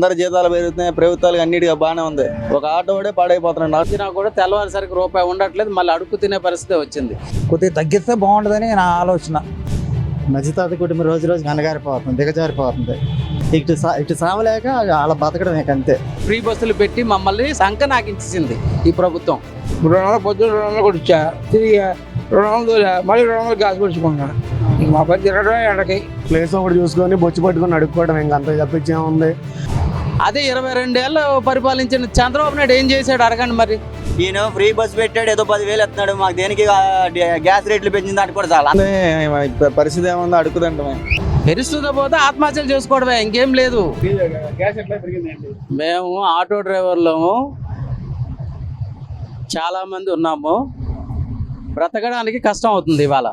అందరి జీతాలు పెరుగుతున్నాయి, ప్రభుత్వాలకు అన్నిటిగా బాగానే ఉంది. ఒక ఆటో కూడా పాడైపోతున్నాడు. వచ్చినా కూడా తెల్లవారిసరికి రూపాయి ఉండట్లేదు, మళ్ళీ అడుగు తినే పరిస్థితి వచ్చింది. కొద్దిగా తగ్గిస్తే బాగుంటుందని నా ఆలోచన. మధ్యతరగతి కుటుంబం రోజు రోజు అనగారిపోతుంది, దిగజారిపోతుంది. ఇటు సావలేక వాళ్ళ బతకడం అంతే. ఫ్రీ బస్సులు పెట్టి మమ్మల్ని సంక నాకించింది ఈ ప్రభుత్వం. 200 పొద్దున 200 కొట్టించా, తిరిగి 200 మళ్ళీ 200 గ్యాస్ కొట్టుకున్నా. ఇంక మా పని తిరగడం ఎండకి. ప్లేస్ ఒకటి చూసుకొని బొచ్చి పట్టుకొని అడుక్కోవడం ఇంకా అంత తప్పించేముంది. అదే 22 ఏళ్ళు పరిపాలించిన చంద్రబాబు నాయుడు ఏం చేశాడు అడగండి. మరి ఈయన ఫ్రీ బస్ పెట్టాడు, ఏదో 10,000 ఎత్తున్నాడు. మాకు దేనికి గ్యాస్ రేట్లు పెంచింది దానికి కూడా చాలా పరిస్థితి ఏముందో అడుగుతుంటామే. పెరుస్తుందా పోతే ఆత్మహత్యలు చేసుకోవడమే, ఇంకేం లేదు. మేము ఆటో డ్రైవర్లము చాలామంది ఉన్నాము. బ్రతకడానికి కష్టం అవుతుంది ఇవాళ.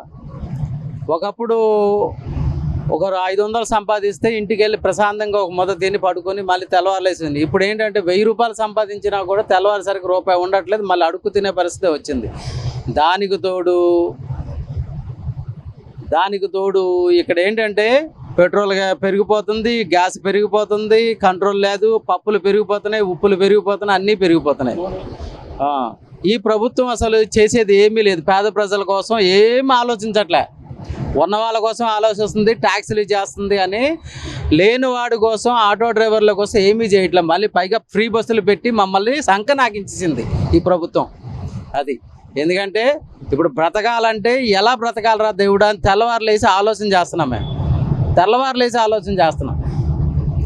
ఒకప్పుడు ఒకరు 500 సంపాదిస్తే ఇంటికి వెళ్ళి ప్రశాంతంగా ఒక మొదటి తిని పడుకొని మళ్ళీ తెల్లవారులేసింది. ఇప్పుడు ఏంటంటే 1000 రూపాయలు సంపాదించినా కూడా తెల్లవారుసరికి రూపాయి ఉండట్లేదు, మళ్ళీ అడుగు తినే పరిస్థితి వచ్చింది. దానికి తోడు ఇక్కడ ఏంటంటే పెట్రోల్ పెరిగిపోతుంది, గ్యాస్ పెరిగిపోతుంది, కంట్రోల్ లేదు, పప్పులు పెరిగిపోతున్నాయి, ఉప్పులు పెరిగిపోతున్నాయి, అన్నీ పెరిగిపోతున్నాయి. ఈ ప్రభుత్వం అసలు చేసేది ఏమీ లేదు. పేద ప్రజల కోసం ఏమి ఆలోచించట్లే. ఉన్న వాళ్ళ కోసం ఆలోచిస్తుంది, ట్యాక్సీలు చేస్తుంది అని. లేనివాడి కోసం, ఆటో డ్రైవర్ల కోసం ఏమీ చేయట్లేదు. మళ్ళీ పైగా ఫ్రీ బస్సులు పెట్టి మమ్మల్ని సంక నాకించింది ఈ ప్రభుత్వం. అది ఎందుకంటే ఇప్పుడు బ్రతకాలంటే ఎలా బ్రతకాలరా దేవుడా అని తెల్లవారులేసి ఆలోచన చేస్తున్నాం. మేము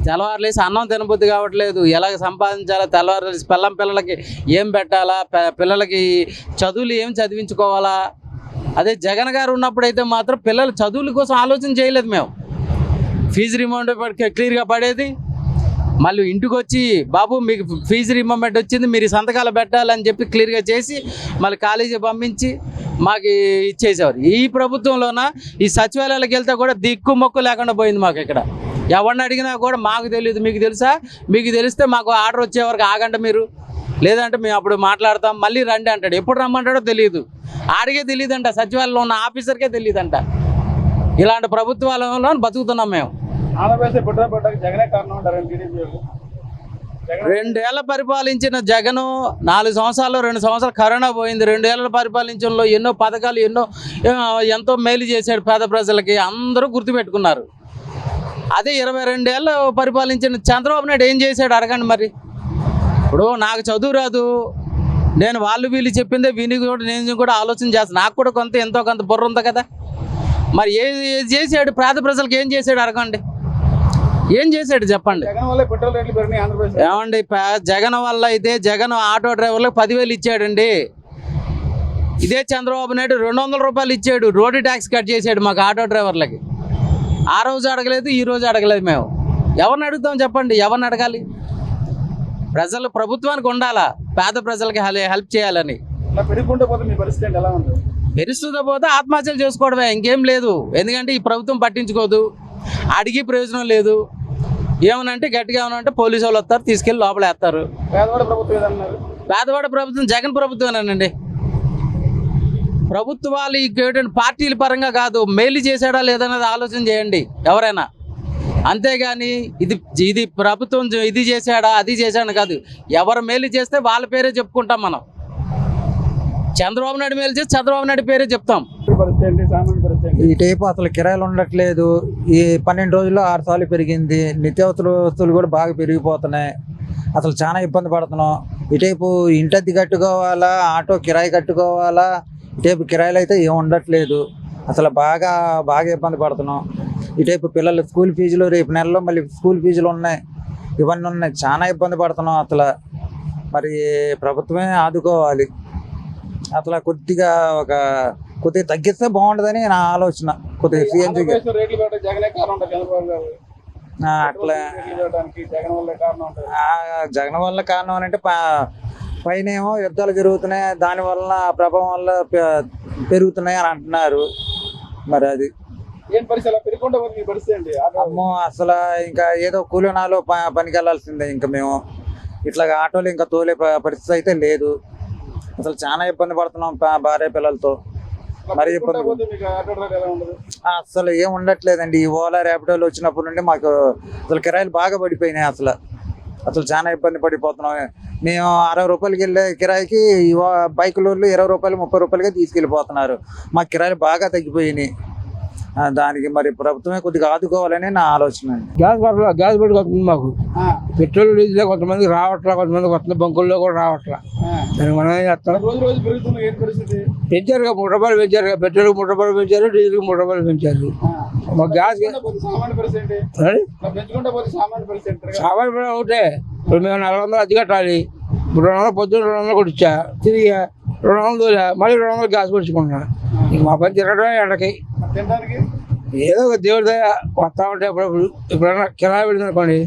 తెల్లవారులేసి అన్నం తినబుద్ధి కావట్లేదు. ఎలాగ సంపాదించాలా, తెల్లవారులేసి పిల్లలకి ఏం పెట్టాలా, పిల్లలకి చదువులు ఏం చదివించుకోవాలా. అదే జగన్ గారు ఉన్నప్పుడైతే మాత్రం పిల్లల చదువుల కోసం ఆలోచన చేయలేదు. మేము ఫీజు రిమెంబర్మెంట్ క్లియర్గా పడేది. మళ్ళీ ఇంటికి వచ్చి బాబు మీకు ఫీజు రిమెంబర్మెంట్ వచ్చింది, మీరు సంతకాలు పెట్టాలని చెప్పి క్లియర్గా చేసి మళ్ళీ కాలేజీ పంపించి మాకు ఇచ్చేసేవారు. ఈ ప్రభుత్వంలోన ఈ సచివాలయాలకు వెళ్తే కూడా దిక్కు మొక్కు లేకుండా పోయింది మాకు. ఇక్కడ ఎవరిని అడిగినా కూడా మాకు తెలియదు, మీకు తెలుసా, మీకు తెలిస్తే మాకు ఆర్డర్ వచ్చే వరకు ఆగండి మీరు, లేదంటే మేము అప్పుడు మాట్లాడతాం, మళ్ళీ రండి అంటాడు. ఎప్పుడు రమ్మంటాడో తెలియదు, ఆడిగే తెలియదంట, సచివాలయంలో ఉన్న ఆఫీసర్కే తెలియదంట. ఇలాంటి ప్రభుత్వాలలో బతుకుతున్నాం మేము. 2 ఏళ్ళ పరిపాలించిన జగను 4 సంవత్సరాలు, 2 సంవత్సరాలు కరోనా పోయింది. 2 ఏళ్ళ పరిపాలించడంలో ఎన్నో పథకాలు ఎంతో మేలు చేశాడు పేద ప్రజలకి, అందరూ గుర్తుపెట్టుకున్నారు. అదే 22 ఏళ్ళు పరిపాలించిన చంద్రబాబు నాయుడు ఏం చేశాడు అడగండి. మరి ఇప్పుడు నాకు చదువు రాదు, నేను వాళ్ళు వీళ్ళు చెప్పిందే విని కూడా నేను కూడా ఆలోచన చేస్తాను. నాకు కూడా ఎంతో కొంత బుర్ర ఉంది కదా. మరి ఏది చేశాడు పేద ప్రజలకు, ఏం చేశాడు అడగండి. ఏం చేశాడు చెప్పండి. ఏమండి, జగన్ వల్ల అయితే జగన్ ఆటో డ్రైవర్లకు 10,000 ఇచ్చాడండి. ఇదే చంద్రబాబు నాయుడు 200 రూపాయలు ఇచ్చాడు, రోడ్డు ట్యాక్స్ కట్ చేశాడు మాకు ఆటో డ్రైవర్లకి. ఆ రోజు అడగలేదు, ఈ రోజు అడగలేదు. మేము ఎవరిని అడుగుతాం చెప్పండి, ఎవరిని అడగాలి? ప్రజలు ప్రభుత్వానికి ఉండాలా, పేద ప్రజలకి హెల్ప్ చేయాలని. పెరుస్తుందా పోతే ఆత్మహత్యలు చేసుకోవడమే, ఇంకేం లేదు. ఎందుకంటే ఈ ప్రభుత్వం పట్టించుకోదు, అడిగి ప్రయోజనం లేదు. ఏమనంటే గట్టిగా ఏమనంటే పోలీసు వాళ్ళు వస్తారు, తీసుకెళ్ళి లోపల వేస్తారు. పేదవాడ ప్రభుత్వం జగన్ ప్రభుత్వమేనండి. ప్రభుత్వాలు ఈ పార్టీల పరంగా కాదు, మేలు చేశాడా లేదన్నది ఆలోచన చేయండి ఎవరైనా. అంతేగాని ఇది ప్రభుత్వం ఇది చేశాడా అది చేశాడా కాదు. ఎవరు మేలు చేస్తే వాళ్ళ పేరే చెప్పుకుంటాం మనం. చంద్రబాబు నాయుడు మేలు చేస్తే చంద్రబాబు నాయుడు పేరే చెప్తాం. ఈ టైపు అసలు కిరాయిలు ఉండట్లేదు. ఈ 12 రోజుల్లో 6 సార్లు పెరిగింది. నిత్యావసర వస్తువులు కూడా బాగా పెరిగిపోతున్నాయి. అసలు చాలా ఇబ్బంది పడుతున్నాం. ఇటైపు ఇంటద్ది కట్టుకోవాలా, ఆటో కిరాయి కట్టుకోవాలా, ఇటైపు కిరాయిలు అయితే ఏం ఉండట్లేదు. అసలు బాగా ఇబ్బంది పడుతున్నాం. ఇటైపు పిల్లలు స్కూల్ ఫీజులు, రేపు నెలలో మళ్ళీ స్కూల్ ఫీజులు ఉన్నాయి, ఇవన్నీ ఉన్నాయి. చాలా ఇబ్బంది పడుతున్నాం. అసలు మరి ప్రభుత్వమే ఆదుకోవాలి. అసలు కొద్దిగా తగ్గిస్తే బాగుంటుందని నా ఆలోచన. కొద్దిగా సీఎంజీ అట్లా జగన్ వల్ల కారణం అని అంటే పైన ఏమో యుద్ధాలు జరుగుతున్నాయి, దానివల్ల ప్రభావం వల్ల పెరుగుతున్నాయి అని అంటున్నారు. మరి అది అమ్మో, అసలు ఇంకా ఏదో కూలీనాలో పనికి వెళ్ళాల్సిందే. ఇంకా మేము ఇట్లా ఆటోలు ఇంకా తోలే పరిస్థితి అయితే లేదు. అసలు చాలా ఇబ్బంది పడుతున్నాం భార్య పిల్లలతో. మరి అసలు ఏం ఉండట్లేదండి. ఈ ఓలా ర్యాపిడోలు వచ్చినప్పటి నుండి మాకు అసలు కిరాయిలు బాగా పడిపోయినాయి. అసలు అసలు చాలా ఇబ్బంది పడిపోతున్నాం. మేము 60 రూపాయలకి వెళ్ళే కిరాయికి బైకుల వాళ్ళు 20 రూపాయలు 30 రూపాయలకే తీసుకెళ్ళిపోతున్నారు. మా కిరాయిలు బాగా తగ్గిపోయినాయి. దానికి మరి ప్రభుత్వమే కొద్దిగా ఆదుకోవాలని నా ఆలోచన అండి. గ్యాస్ బండి వస్తుంది మాకు. పెట్రోల్ డీజిల్ కొంతమంది రావట్లా, కొంతమంది కొత్త బంకుల్లో కూడా రావట్లా. దానికి మనం ఏం చేస్తాం? పెంచారుగా 3 రూపాయలు పెంచారు. పెట్రోల్ 3 రూపాయలు పెంచారు, డీజిల్ 3 రూపాయలు పెంచారు. మా గ్యాస్ సామాన్య ఒకటే. ఇప్పుడు మేము 400 అద్దె కట్టాలి. 200 పొద్దున్న 200 కొట్టించా, తిరిగి 200 తోలా, మళ్ళీ 200 గ్యాస్ కొట్టుకుంటున్నా. ఇంక మా పని తిరగడమే ఎండకి. ఏదో ఒక దేవుడి దయ వస్తా ఉంటే అప్పుడప్పుడు ఎప్పుడైనా కిరాయి పెడుతుంది అనుకోండి,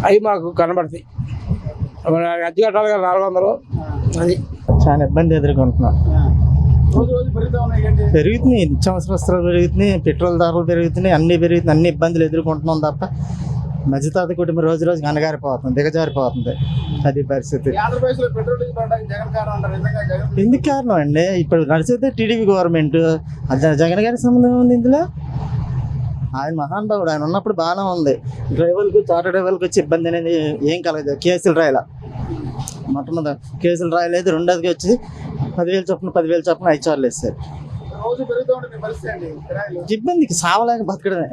అవి మాకు కనబడతాయి. అద్దె కట్టాలి కదా 400. అది చాలా ఇబ్బంది ఎదుర్కొంటున్నాం. పెరుగుతున్నాయి, నిత్యావసర వస్త్రాలు పెరుగుతున్నాయి, పెట్రోల్ ధరలు పెరుగుతున్నాయి, అన్ని పెరుగుతున్నాయి. అన్ని ఇబ్బందులు ఎదుర్కొంటున్నాం తప్ప మధ్యతరగతి కుటుంబం రోజు రోజుకి అనగారిపోతుంది, దిగజారిపోతుంది. అది పరిస్థితి. ఎందుకు కారణం అండి? ఇప్పుడు నడిచేది టీడీపీ గవర్నమెంట్. జగన్ గారికి సంబంధం ఉంది ఇందులో? ఆయన మహానుభావుడు, ఆయన ఉన్నప్పుడు బాగానే ఉంది. డ్రైవర్లకు, ఆటో డ్రైవర్లకు వచ్చి ఇబ్బంది అనేది ఏం కలగదు. కేసులు రాయాల, మొట్టమొదటి కేసులు రాయలేదు. రెండోదికి వచ్చి 10,000 చొప్పున 10,000 చొప్పున 5 సార్లు వేస్తారు. ఇబ్బందికి సావలేక బతకడమే.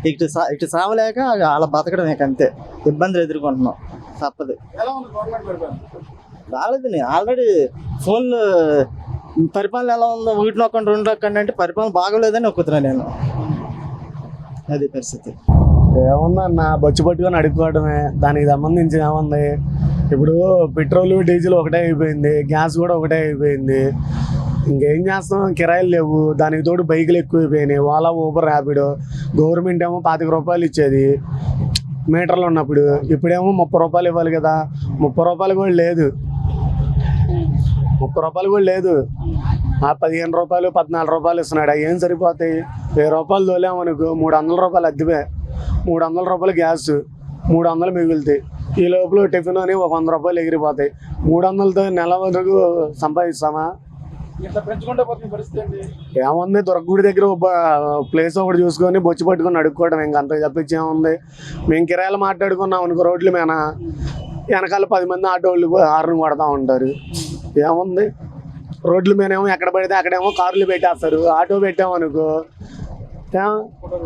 ఇటు సావలేక అలా బతకడమే, అంతే. ఇబ్బందులు ఎదుర్కొంటున్నాం, తప్పదు. రాలేదండి, ఆల్రెడీ ఫోన్లో పరిపాలన ఎలా ఉందో 1 నొక్కండి 2 నొక్కండి అంటే పరిపాలన బాగోలేదని నొక్కుతున్నాను నేను. అది పరిస్థితి. ఏముందన్న, బొచ్చు పట్టుకొని అడుక్కోవడమే. దానికి సంబంధించి ఏముంది? ఇప్పుడు పెట్రోల్ డీజిల్ ఒకటే అయిపోయింది, గ్యాస్ కూడా ఒకటే అయిపోయింది. ఇంకేం చేస్తాం? కిరాయిలు లేవు, దానికి తోడు బైకులు ఎక్కువైపోయినాయి. ఓలా, ఊబర్, ర్యాపిడో. గవర్నమెంట్ ఏమో 25 రూపాయలు ఇచ్చేది మీటర్లు ఉన్నప్పుడు, ఇప్పుడేమో 30 రూపాయలు ఇవ్వాలి కదా. 30 రూపాయలు కూడా లేదు, 30 రూపాయలు కూడా లేదు. 15 రూపాయలు 14 రూపాయలు ఇస్తున్నాడు. ఏం సరిపోతాయి? 1000 రూపాయలు తోలేమనుకో 300 రూపాయలు అద్దెపే, 300 రూపాయలు గ్యాస్, 300 మిగులుతాయి. ఈ లోపల టిఫిన్ అని 100 రూపాయలు ఎగిరిపోతాయి. 300తో నెల వరకు సంపాదిస్తామా? ఏముంది? దొరకగుడి దగ్గర ప్లేస్ ఒకటి చూసుకొని బొచ్చు పట్టుకొని అడుక్కోవడం, ఇంకంత తప్పించి ఏముంది? మేము కిరాయిలు మాట్లాడుకున్నాం అనుకో, రోడ్ల మీద వెనకాల 10 మంది ఆటోళ్ళు హార్న్ కొడతా ఉంటారు. ఏముంది? రోడ్ల మీద ఏమో ఎక్కడ పడితే అక్కడేమో కార్లు పెట్టేస్తారు. ఆటో పెట్టామనుకో,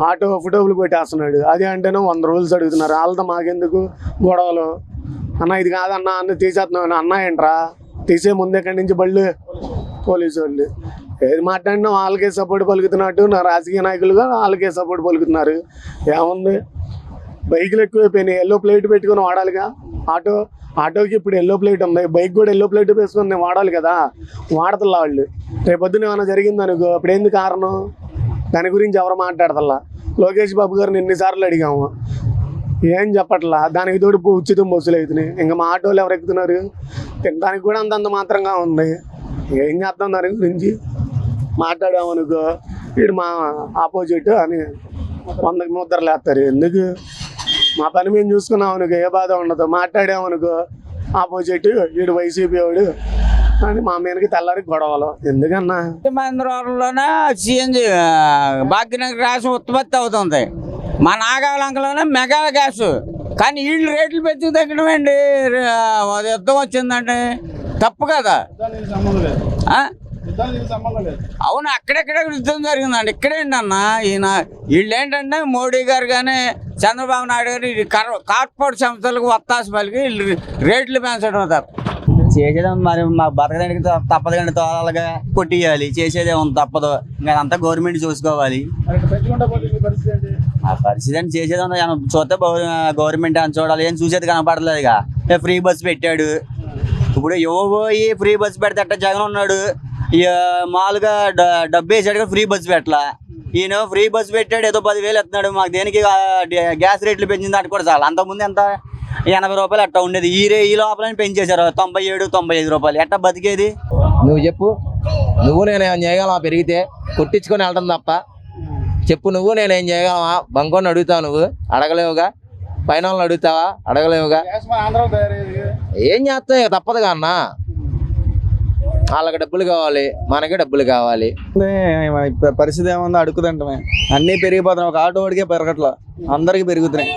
ఆటో ఫోటోలు పెట్టేస్తున్నాడు. అది అంటేనే 100 రూల్స్ అడుగుతున్నారు. వాళ్ళతో మాకెందుకు గొడవలు? అన్న ఇది కాదన్నా, అన్న తీసేస్తున్నావు. అన్న ఏంట్రా, తీసే ముందు ఎక్కడి నుంచి బళ్ళు పోలీసు వాళ్ళు. ఏది మాట్లాడినా వాళ్ళకే సపోర్ట్ పలుకుతున్నట్టు నా రాజకీయ నాయకులుగా వాళ్ళకే సపోర్ట్ పలుకుతున్నారు. ఏముంది? బైకులు ఎక్కువైపోయినాయి, ఎల్లో ప్లేట్ పెట్టుకుని వాడాలిగా. ఆటోకి ఇప్పుడు ఎల్లో ప్లేట్ ఉంది, బైక్ కూడా ఎల్లో ప్లేట్ వేసుకొని వాడాలి కదా. వాడతల్లా వాళ్ళు. రేపొద్దున ఏమైనా జరిగిందనుకో అప్పుడు ఏంది కారణం? దాని గురించి ఎవరు మాట్లాడతల్లా. లోకేష్ బాబు గారిని ఎన్నిసార్లు అడిగాము, ఏం చెప్పట్లా. దానికి తోడు ఉచితం బస్సులు అవుతున్నాయి. ఇంకా మా ఆటోలు ఎవరు ఎక్కుతున్నారు? దానికి కూడా అంతంత మాత్రంగా ఉంది. ఏం చేస్తాం? దాని గురించి మాట్లాడామనుకో వీడు మా ఆపోజిట్ అని 100 ముద్రలు వేస్తారు. ఎందుకు? మా పని మేము చూసుకున్నాం అనుకో ఏ బాధ ఉండదు. మాట్లాడామనుకో ఆపోజిట్ వీడు వైసీపీ వాడు అని మా మీదకి తెల్లారి గొడవలు. ఎందుకన్నా? మహేంద్రవరంలోనే సిఎన్జి భాగ్యనగర్ గ్యాస్ ఉత్పత్తి అవుతుంది. మా నాగాలంకలోనే మెగా గ్యాస్. కానీ వీళ్ళు రేట్లు పెంచుకు తగ్గడమేంటి? యుద్ధం వచ్చిందండి, తప్పు కదా. అవును, అక్కడెక్కడ యుద్ధం జరిగిందండి. ఇక్కడేంటి అన్న, వీళ్ళు ఏంటంటే మోడీ గారు కానీ చంద్రబాబు నాయుడు గారు కార్పొరేట్ సంస్థలకు వత్తాసు పలికి వీళ్ళు రేట్లు పెంచడం తప్ప చేసేది మరి మా బతకడానికి తప్పదు కానీ తోలాలుగా కొట్టియాలి. చేసేది ఏమన్నా తప్పదు, ఇంకా అంతా గవర్నమెంట్ చూసుకోవాలి. ఆ పరిస్థితి అని చేసేది చూస్తే గవర్నమెంట్ అని చూడాలి. ఏం చూసేది కనపడలేదు. ఇక ఫ్రీ బస్ పెట్టాడు. ఇప్పుడు పోయి ఫ్రీ బస్ పెడితే అట్ట జగన్ ఉన్నాడు, మామూలుగా డబ్బు వేసాడుగా ఫ్రీ బస్ పెట్టలా. ఈయన ఫ్రీ బస్ పెట్టాడు, ఏదో 10,000 ఎత్తున్నాడు. మాకు దేనికి గ్యాస్ రేట్లు పెంచింది అంటే కూడా చాలు. అంతకుముందు ఎంత 80 రూపాయలు అట్ట ఉండేది. ఈ లోపల పెంచేశారు 97, 95 రూపాయలు. ఎట్ట బతికేది? నువ్వు చెప్పు. నువ్వు నేనేం చేయగలవా? పెరిగితే కొట్టించుకొని వెళ్ళడం తప్ప. చెప్పు, నువ్వు నేనేం చేయగలవా? బంకోని అడుగుతావు, నువ్వు అడగలేవుగా. పైన వాళ్ళని అడుగుతావా? అడగలేవుగా. ఏం చేస్తావు? తప్పదుగా అన్న. వాళ్ళకి డబ్బులు కావాలి, మనకి డబ్బులు కావాలి. పరిస్థితి ఏముందో అడుగుతుంటమే, అన్నీ పెరిగిపోతున్నాయి. ఒక ఆటో వాడికే పెరగట్లా, అందరికి పెరుగుతున్నాయి.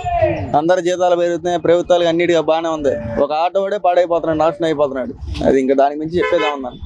అందరి జీతాలు పెరుగుతున్నాయి, ప్రభుత్వాలకు అన్నిటిగా బాగానే ఉంది. ఒక ఆటో వాడే పాడైపోతున్నాడు, నాశనం అయిపోతున్నాడు. అది ఇంకా దానికి మించి చెప్పేదే ఉందని.